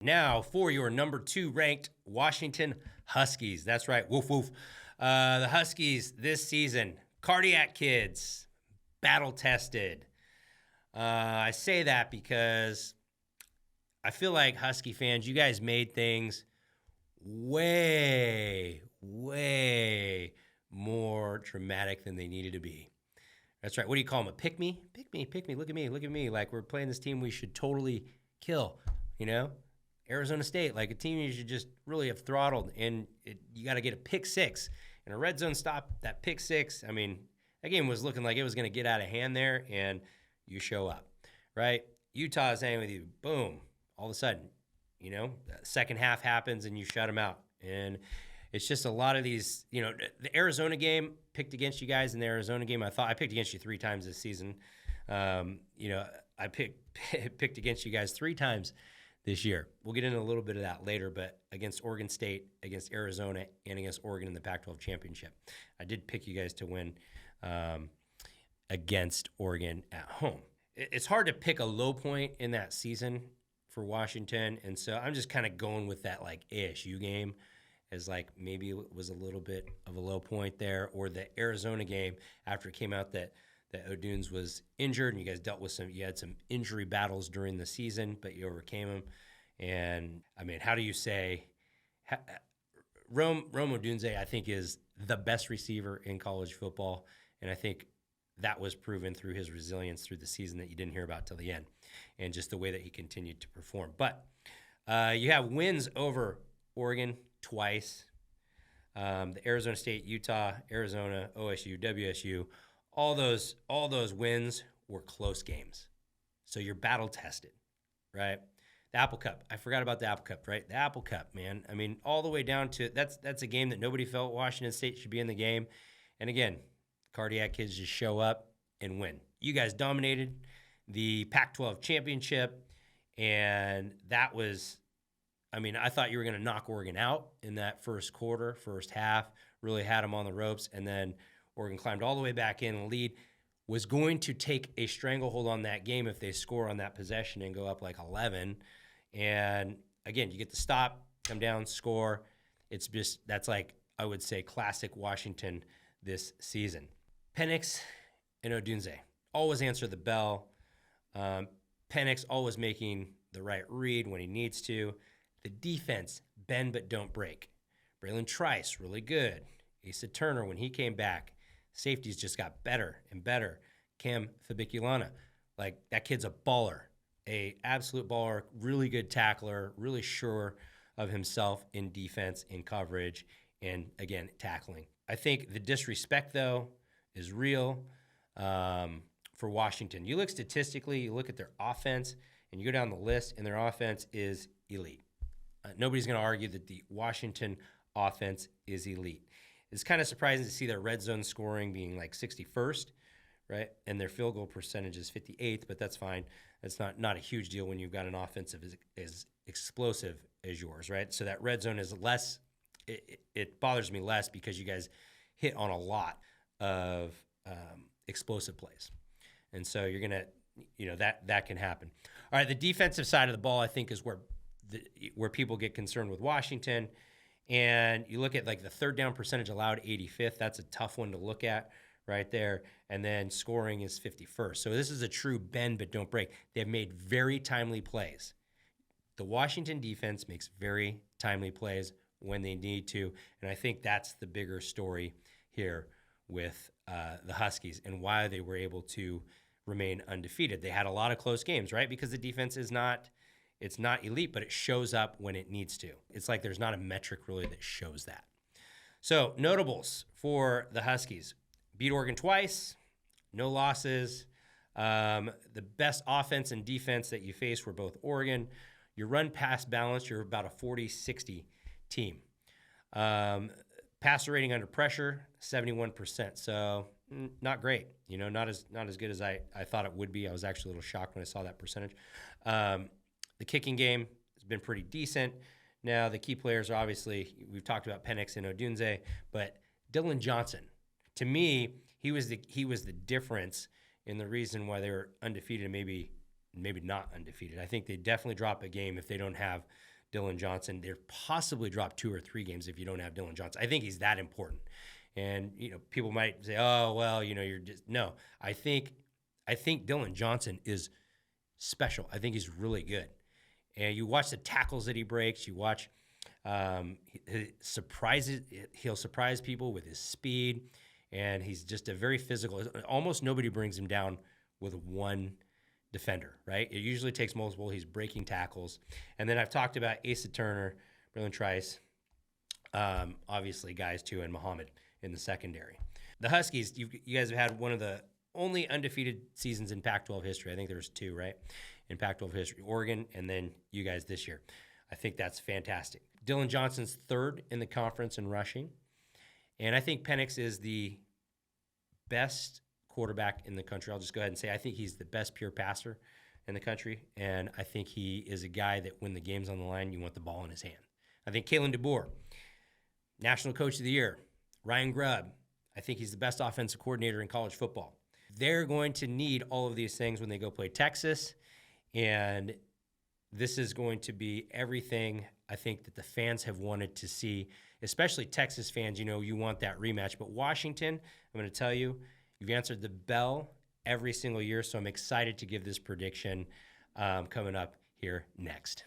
Now for your number 2 ranked Washington Huskies. That's right. Woof, woof. The Huskies this season, cardiac kids, battle tested. I say that because I feel like Husky fans, you guys made things way, way more dramatic than they needed to be. That's right. What do you call them? A pick me? Pick me, pick me. Look at me, look at me. Like we're playing this team we should totally kill, you know? Arizona State, like a team you should just really have throttled, and you got to get a pick six and a red zone stop. That pick six, I mean, that game was looking like it was going to get out of hand there, and you show up, right? Utah is hanging with you. Boom. All of a sudden, you know, second half happens and you shut them out. And it's just a lot of these, you know, the Arizona game picked against you guys in the Arizona game. I picked against you 3 times this season. You know, I picked against you guys 3 times this year. We'll get into a little bit of that later, but against Oregon State, against Arizona, and against Oregon in the Pac-12 championship, I did pick you guys to win against Oregon at home. It's hard to pick a low point in that season for Washington, and so I'm just kind of going with that like ASU game as like maybe it was a little bit of a low point there, or the Arizona game after it came out that O'Dunes was injured and you guys dealt with you had some injury battles during the season, but you overcame them. And I mean, how do you say Rome Odunze, I think, is the best receiver in college football. And I think that was proven through his resilience through the season that you didn't hear about till the end, and just the way that he continued to perform. But you have wins over Oregon twice, the Arizona State, Utah, Arizona, OSU, WSU. All those wins were close games. So you're battle tested, right? The Apple Cup. I forgot about the Apple Cup, right? The Apple Cup, man. I mean, all the way down to that's a game that nobody felt Washington State should be in the game. And again, cardiac kids just show up and win. You guys dominated the Pac-12 championship, and that was, I mean, I thought you were going to knock Oregon out in that first quarter, first half, really had them on the ropes, and then Oregon climbed all the way back in. The lead was going to take a stranglehold on that game if they score on that possession and go up like 11. And again, you get the stop, come down, score. It's just, that's like, I would say, classic Washington this season. Penix and Odunze always answer the bell. Penix always making the right read when he needs to. The defense, bend but don't break. Braylon Trice, really good. Asa Turner, when he came back, safeties just got better and better. Cam Fabiculana, like that kid's a baller, a absolute baller, really good tackler, really sure of himself in defense, in coverage, and again, tackling. I think the disrespect, though, is real for Washington. You look statistically, you look at their offense, and you go down the list, and their offense is elite. Nobody's going to argue that the Washington offense is elite. It's kind of surprising to see their red zone scoring being like 61st, right? And their field goal percentage is 58th, but that's fine. That's not a huge deal when you've got an offensive as explosive as yours, right? So that red zone is less, it bothers me less because you guys hit on a lot of explosive plays. And so you're going to, you know, that can happen. All right, the defensive side of the ball, I think, is where people get concerned with Washington. And you look at like the third down percentage allowed, 85th. That's a tough one to look at right there. And then scoring is 51st. So this is a true bend but don't break. They've made very timely plays. The Washington defense makes very timely plays when they need to. And I think that's the bigger story here with the Huskies and why they were able to remain undefeated. They had a lot of close games, right? Because the defense is not elite, but it shows up when it needs to. It's like there's not a metric really that shows that. So notables for the Huskies. Beat Oregon twice, no losses. The best offense and defense that you faced were both Oregon. Your run-pass balance, you're about a 40-60 team. Passer rating under pressure, 71%. So not great. You know, not as good as I thought it would be. I was actually a little shocked when I saw that percentage. The kicking game has been pretty decent. Now, the key players are obviously, we've talked about Penix and Odunze, but Dylan Johnson, to me, he was the difference in the reason why they were undefeated and maybe not undefeated. I think they definitely drop a game if they don't have Dylan Johnson. They're possibly drop 2 or 3 games if you don't have Dylan Johnson. I think he's that important. And people might say, "Oh, well, you're just no." I think Dylan Johnson is special. I think he's really good. And you watch the tackles that he breaks. You watch he'll surprise people with his speed, and he's just a very physical. Almost nobody brings him down with one defender, right? It usually takes multiple. He's breaking tackles. And then I've talked about Asa Turner, Braylon Trice, obviously guys too, and Muhammad in the secondary. The Huskies, you guys have had one of the only undefeated seasons in Pac-12 history. I think there's 2, right, in Pac-12 history. Oregon, and then you guys this year. I think that's fantastic. Dylan Johnson's 3rd in the conference in rushing. And I think Penix is the best quarterback in the country. I'll just go ahead and say I think he's the best pure passer in the country. And I think he is a guy that when the game's on the line, you want the ball in his hand. I think Kalen DeBoer, National Coach of the Year. Ryan Grubb, I think he's the best offensive coordinator in college football. They're going to need all of these things when they go play Texas. And this is going to be everything I think that the fans have wanted to see, especially Texas fans. You want that rematch. But Washington, I'm going to tell you, you've answered the bell every single year. So I'm excited to give this prediction coming up here next.